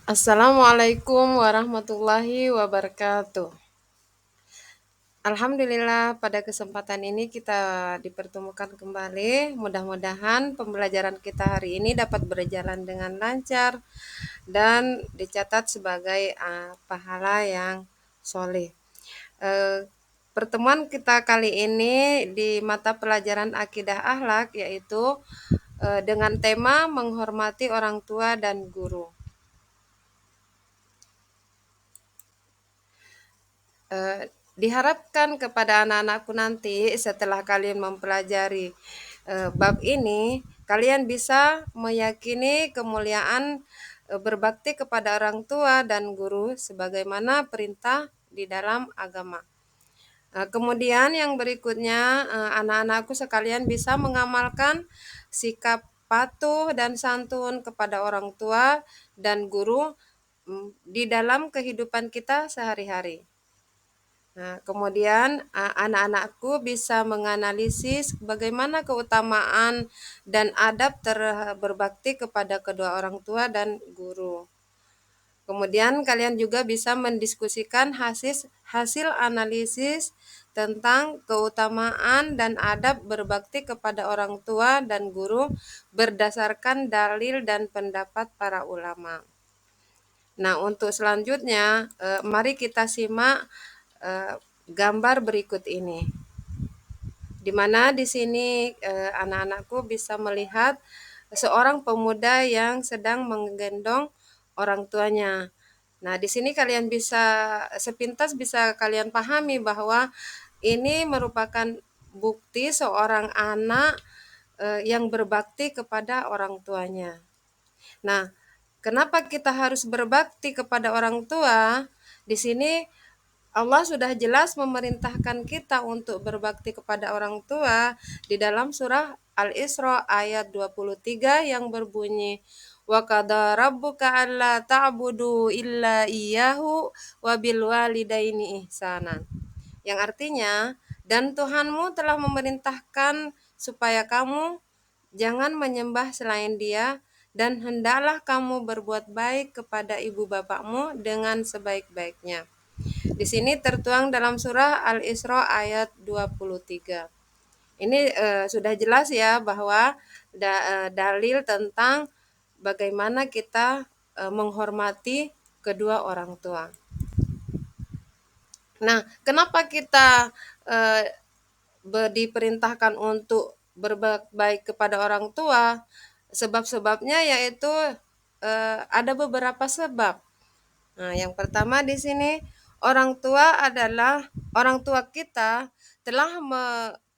Assalamualaikum warahmatullahi wabarakatuh. Alhamdulillah pada kesempatan ini kita dipertemukan kembali. Mudah-mudahan pembelajaran kita hari ini dapat berjalan dengan lancar dan dicatat sebagai pahala yang soleh. Eh, Pertemuan kita kali ini di mata pelajaran akidah akhlak yaitu dengan tema menghormati orang tua dan guru. Diharapkan kepada anak-anakku nanti setelah kalian mempelajari bab ini, kalian bisa meyakini kemuliaan berbakti kepada orang tua dan guru sebagaimana perintah di dalam agama. Kemudian yang berikutnya, anak-anakku sekalian bisa mengamalkan sikap patuh dan santun kepada orang tua dan guru di dalam kehidupan kita sehari-hari. Nah, kemudian anak-anakku bisa menganalisis bagaimana keutamaan dan adab berbakti kepada kedua orang tua dan guru. Kemudian kalian juga bisa mendiskusikan hasil analisis tentang keutamaan dan adab berbakti kepada orang tua dan guru berdasarkan dalil dan pendapat para ulama. Nah, untuk selanjutnya, mari kita simak gambar berikut ini, di mana di sini anak-anakku bisa melihat seorang pemuda yang sedang menggendong orang tuanya. Nah, di sini kalian bisa sepintas bisa kalian pahami bahwa ini merupakan bukti seorang anak yang berbakti kepada orang tuanya. Nah, kenapa kita harus berbakti kepada orang tua? Di sini Allah sudah jelas memerintahkan kita untuk berbakti kepada orang tua di dalam surah Al-Isra ayat 23 yang berbunyi wa qada rabbuka alla ta'budu illa iyyahu wa bil walidaini ihsanan. Yang artinya, dan Tuhanmu telah memerintahkan supaya kamu jangan menyembah selain Dia dan hendaklah kamu berbuat baik kepada ibu bapakmu dengan sebaik-baiknya. Di sini tertuang dalam surah Al-Isra ayat 23. Ini sudah jelas ya bahwa dalil tentang bagaimana kita menghormati kedua orang tua. Nah, kenapa kita diperintahkan untuk berbuat baik kepada orang tua? Sebab-sebabnya yaitu ada beberapa sebab. Nah, yang pertama di sini orang tua kita telah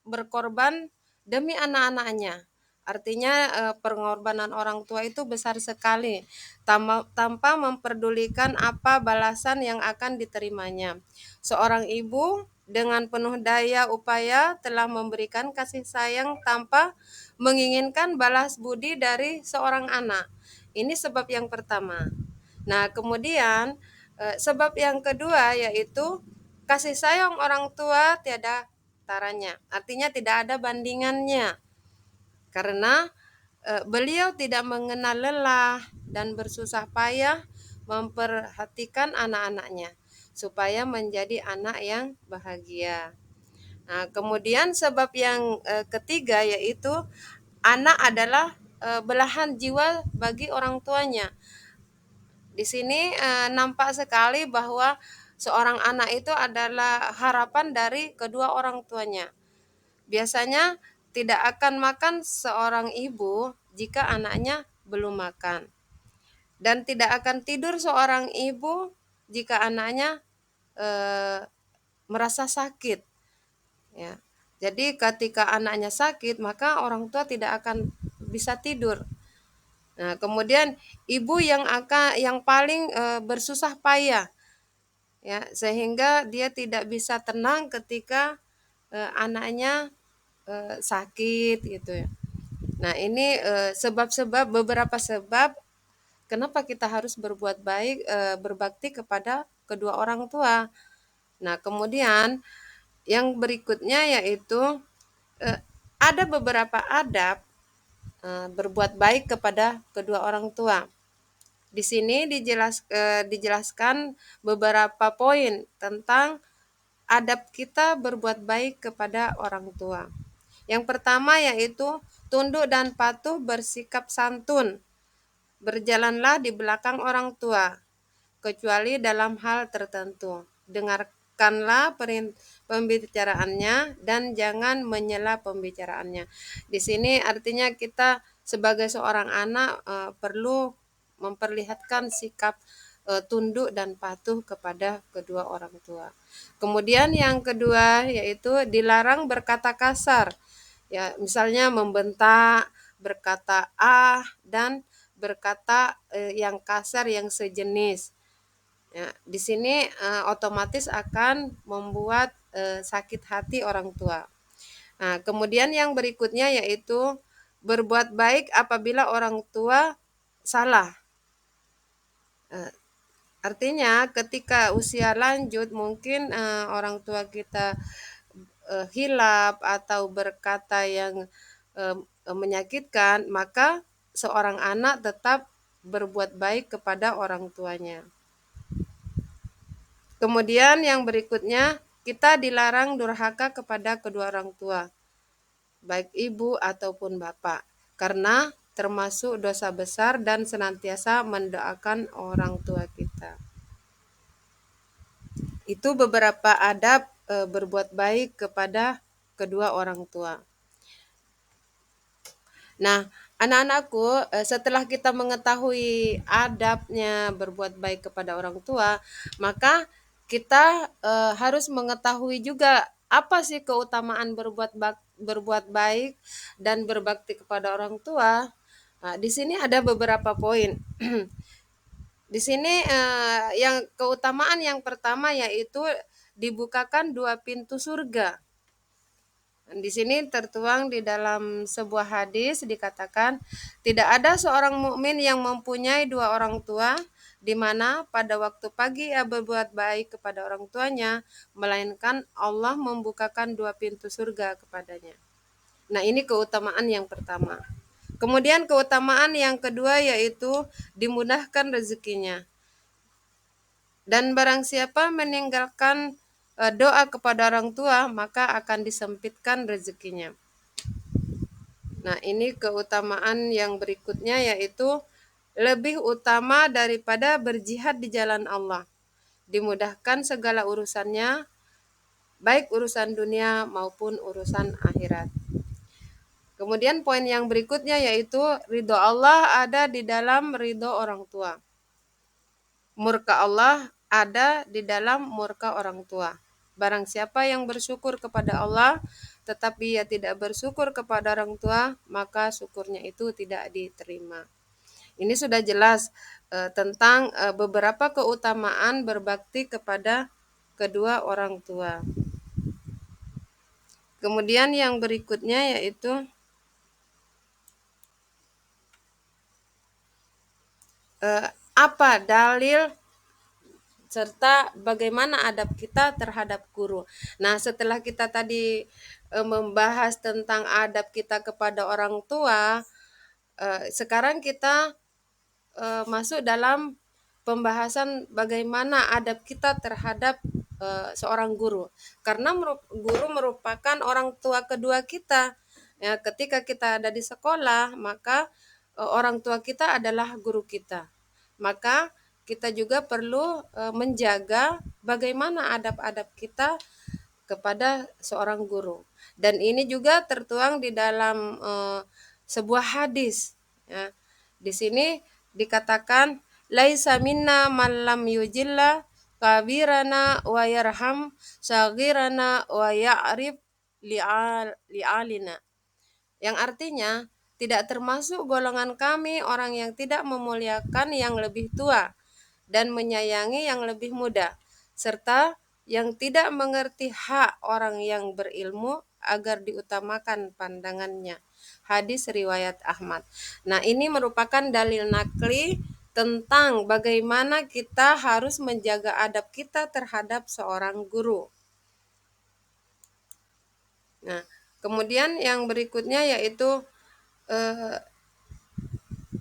berkorban demi anak-anaknya. Artinya pengorbanan orang tua itu besar sekali tanpa memperdulikan apa balasan yang akan diterimanya. Seorang ibu dengan penuh daya upaya telah memberikan kasih sayang tanpa menginginkan balas budi dari seorang anak. Ini sebab yang pertama. Nah, kemudian sebab yang kedua yaitu kasih sayang orang tua tiada taranya. Artinya tidak ada bandingannya. Karena beliau tidak mengenal lelah dan bersusah payah memperhatikan anak-anaknya supaya menjadi anak yang bahagia. Nah, kemudian sebab yang ketiga yaitu anak adalah belahan jiwa bagi orang tuanya. Di sini nampak sekali bahwa seorang anak itu adalah harapan dari kedua orang tuanya. Biasanya tidak akan makan seorang ibu jika anaknya belum makan. Dan tidak akan tidur seorang ibu jika anaknya merasa sakit. Ya. Jadi ketika anaknya sakit, maka orang tua tidak akan bisa tidur. Nah, kemudian ibu yang paling bersusah payah ya sehingga dia tidak bisa tenang ketika anaknya sakit gitu ya. Nah, ini beberapa sebab kenapa kita harus berbuat baik berbakti kepada kedua orang tua. Nah, kemudian yang berikutnya yaitu ada beberapa adab berbuat baik kepada kedua orang tua. Di sini dijelaskan beberapa poin tentang adab kita berbuat baik kepada orang tua. Yang pertama yaitu tunduk dan patuh, bersikap santun. Berjalanlah di belakang orang tua, kecuali dalam hal tertentu. Dengarkanlah pembicaraannya dan jangan menyela pembicaraannya. Di sini artinya kita sebagai seorang anak perlu memperlihatkan sikap tunduk dan patuh kepada kedua orang tua. Kemudian yang kedua yaitu dilarang berkata kasar. Ya, misalnya membentak, berkata dan berkata yang kasar yang sejenis. Ya, di sini otomatis akan membuat sakit hati orang tua. Nah, kemudian yang berikutnya yaitu berbuat baik apabila orang tua salah. Artinya ketika usia lanjut mungkin orang tua kita hilap atau berkata yang menyakitkan, maka seorang anak tetap berbuat baik kepada orang tuanya. Kemudian yang berikutnya, kita dilarang durhaka kepada kedua orang tua, baik ibu ataupun bapak, karena termasuk dosa besar dan senantiasa mendoakan orang tua kita. Itu beberapa adab berbuat baik kepada kedua orang tua. Nah, anak-anakku, setelah kita mengetahui adabnya berbuat baik kepada orang tua, maka kita harus mengetahui juga apa sih keutamaan berbuat baik dan berbakti kepada orang tua. Nah, di sini ada beberapa poin. Di sini yang keutamaan yang pertama yaitu dibukakan 2 pintu surga. Di sini tertuang di dalam sebuah hadis dikatakan tidak ada seorang mukmin yang mempunyai 2 orang tua di mana pada waktu pagi ia berbuat baik kepada orang tuanya, melainkan Allah membukakan 2 pintu surga kepadanya. Nah, ini keutamaan yang pertama. Kemudian keutamaan yang kedua yaitu dimudahkan rezekinya. Dan barang siapa meninggalkan doa kepada orang tua, maka akan disempitkan rezekinya. Nah, ini keutamaan yang berikutnya yaitu lebih utama daripada berjihad di jalan Allah. Dimudahkan segala urusannya, baik urusan dunia maupun urusan akhirat. Kemudian poin yang berikutnya yaitu ridho Allah ada di dalam ridho orang tua. Murka Allah ada di dalam murka orang tua. Barang siapa yang bersyukur kepada Allah tetapi ia tidak bersyukur kepada orang tua, maka syukurnya itu tidak diterima. Ini sudah jelas tentang beberapa keutamaan berbakti kepada kedua orang tua. Kemudian yang berikutnya yaitu apa dalil serta bagaimana adab kita terhadap guru. Nah, setelah kita tadi membahas tentang adab kita kepada orang tua, sekarang kita masuk dalam pembahasan bagaimana adab kita terhadap seorang guru. Karena guru merupakan orang tua kedua kita. Ya, ketika kita ada di sekolah, maka orang tua kita adalah guru kita. Maka kita juga perlu menjaga bagaimana adab-adab kita kepada seorang guru. Dan ini juga tertuang di dalam sebuah hadis. Ya. Di sini dikatakan laisa minna man lam yujilla kabirana wa yarham sagirana wa ya'rif li'alina. Yang artinya tidak termasuk golongan kami orang yang tidak memuliakan yang lebih tua dan menyayangi yang lebih muda, serta yang tidak mengerti hak orang yang berilmu agar diutamakan pandangannya. Hadis riwayat Ahmad. Nah, ini merupakan dalil nakli tentang bagaimana kita harus menjaga adab kita terhadap seorang guru. Nah, kemudian yang berikutnya yaitu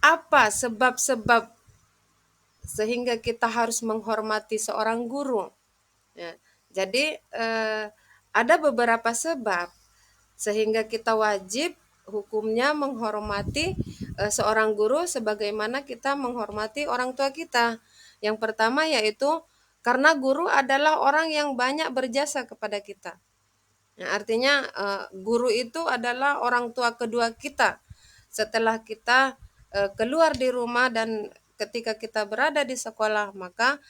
apa sebab-sebab sehingga kita harus menghormati seorang guru. Ya, jadi ada beberapa sebab sehingga kita wajib hukumnya menghormati seorang guru sebagaimana kita menghormati orang tua kita. Yang pertama yaitu karena guru adalah orang yang banyak berjasa kepada kita. Nah, artinya guru itu adalah orang tua kedua kita. Setelah kita keluar di rumah dan ketika kita berada di sekolah, maka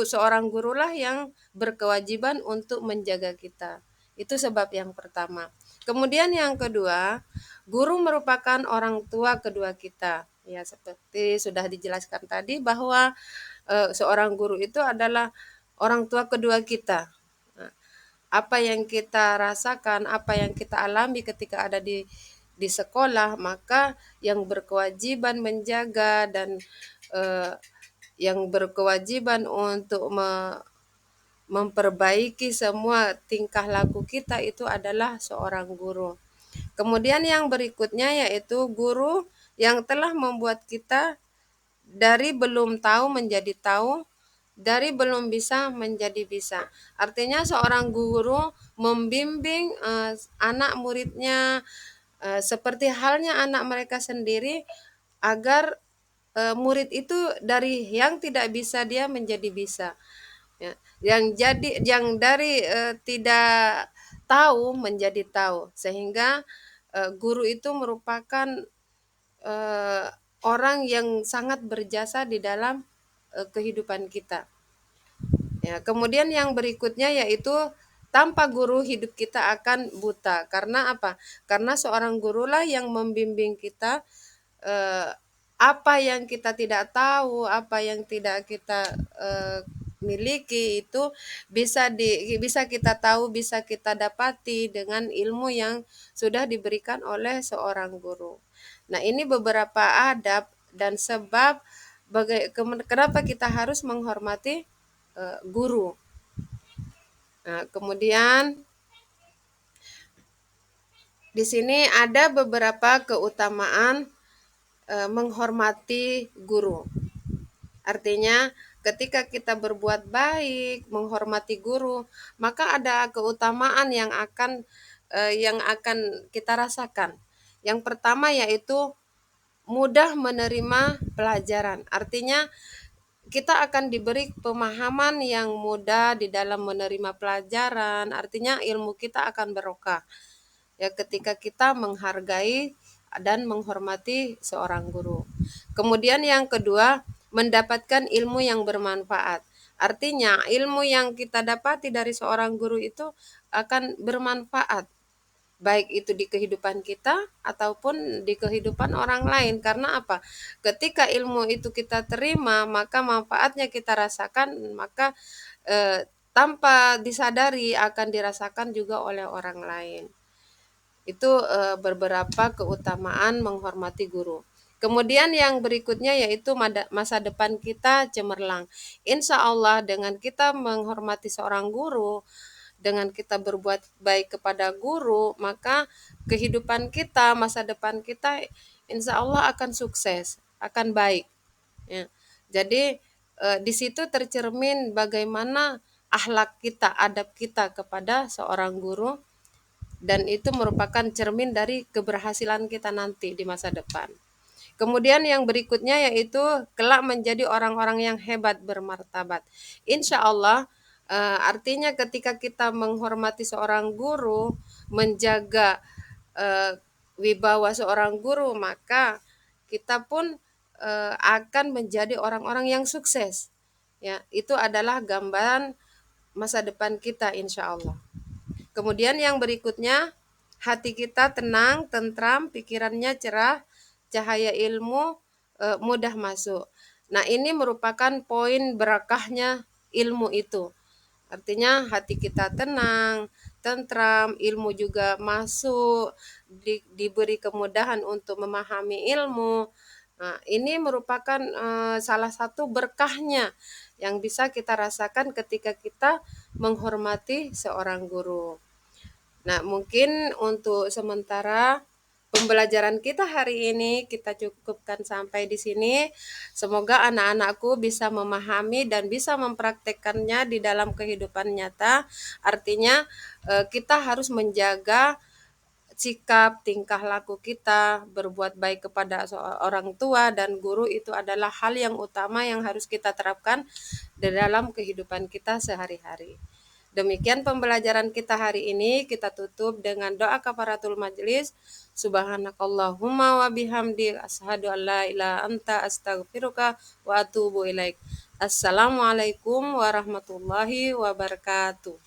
seorang gurulah yang berkewajiban untuk menjaga kita. Itu sebab yang pertama. Kemudian yang kedua, guru merupakan orang tua kedua kita. Ya, seperti sudah dijelaskan tadi bahwa seorang guru itu adalah orang tua kedua kita. Nah, apa yang kita rasakan, apa yang kita alami ketika ada di sekolah, maka yang berkewajiban menjaga dan eh, yang berkewajiban untuk memperbaiki semua tingkah laku kita itu adalah seorang guru. Kemudian yang berikutnya yaitu guru yang telah membuat kita dari belum tahu menjadi tahu, dari belum bisa menjadi bisa. Artinya seorang guru membimbing anak muridnya seperti halnya anak mereka sendiri agar murid itu dari yang tidak bisa dia menjadi bisa. Ya, yang dari tidak tahu menjadi tahu sehingga guru itu merupakan eh, orang yang sangat berjasa di dalam kehidupan kita. Ya, kemudian yang berikutnya yaitu tanpa guru hidup kita akan buta. Karena apa? Karena seorang gurulah yang membimbing kita eh, apa yang kita tidak tahu, apa yang tidak kita miliki itu bisa kita tahu, bisa kita dapati dengan ilmu yang sudah diberikan oleh seorang guru. Nah, ini beberapa adab dan sebab kenapa kita harus menghormati guru. Nah, kemudian di sini ada beberapa keutamaan menghormati guru. Artinya ketika kita berbuat baik, menghormati guru, maka ada keutamaan yang akan kita rasakan. Yang pertama yaitu mudah menerima pelajaran. Artinya kita akan diberi pemahaman yang mudah di dalam menerima pelajaran. Artinya ilmu kita akan barokah. Ya, ketika kita menghargai dan menghormati seorang guru. Kemudian yang kedua, mendapatkan ilmu yang bermanfaat. Artinya ilmu yang kita dapati dari seorang guru itu akan bermanfaat, baik itu di kehidupan kita ataupun di kehidupan orang lain. Karena apa? Ketika ilmu itu kita terima, maka manfaatnya kita rasakan, maka tanpa disadari akan dirasakan juga oleh orang lain. Itu beberapa keutamaan menghormati guru. Kemudian yang berikutnya yaitu masa depan kita cemerlang. Insya Allah dengan kita menghormati seorang guru, dengan kita berbuat baik kepada guru, maka kehidupan kita, masa depan kita insya Allah akan sukses, akan baik. Ya. Jadi di situ tercermin bagaimana akhlak kita, adab kita kepada seorang guru, dan itu merupakan cermin dari keberhasilan kita nanti di masa depan. Kemudian yang berikutnya yaitu kelak menjadi orang-orang yang hebat bermartabat. Insya Allah artinya ketika kita menghormati seorang guru, menjaga wibawa seorang guru, maka kita pun akan menjadi orang-orang yang sukses. Ya, itu adalah gambaran masa depan kita insya Allah. Kemudian yang berikutnya, hati kita tenang, tentram, pikirannya cerah, cahaya ilmu mudah masuk. Nah, ini merupakan poin berakahnya ilmu itu. Artinya hati kita tenang, tentram, ilmu juga masuk, diberi kemudahan untuk memahami ilmu. Nah, ini merupakan salah satu berkahnya yang bisa kita rasakan ketika kita menghormati seorang guru. Nah, mungkin untuk sementara pembelajaran kita hari ini kita cukupkan sampai di sini. Semoga anak-anakku bisa memahami dan bisa mempraktekkannya di dalam kehidupan nyata. Artinya kita harus menjaga sikap, tingkah laku kita, berbuat baik kepada orang tua dan guru itu adalah hal yang utama yang harus kita terapkan di dalam kehidupan kita sehari-hari. Demikian pembelajaran kita hari ini, kita tutup dengan doa kafaratul majelis. Subhanakallahumma wa bihamdi asyhadu an la ilaha anta astaghfiruka wa atubu ilaik. Assalamualaikum warahmatullahi wabarakatuh.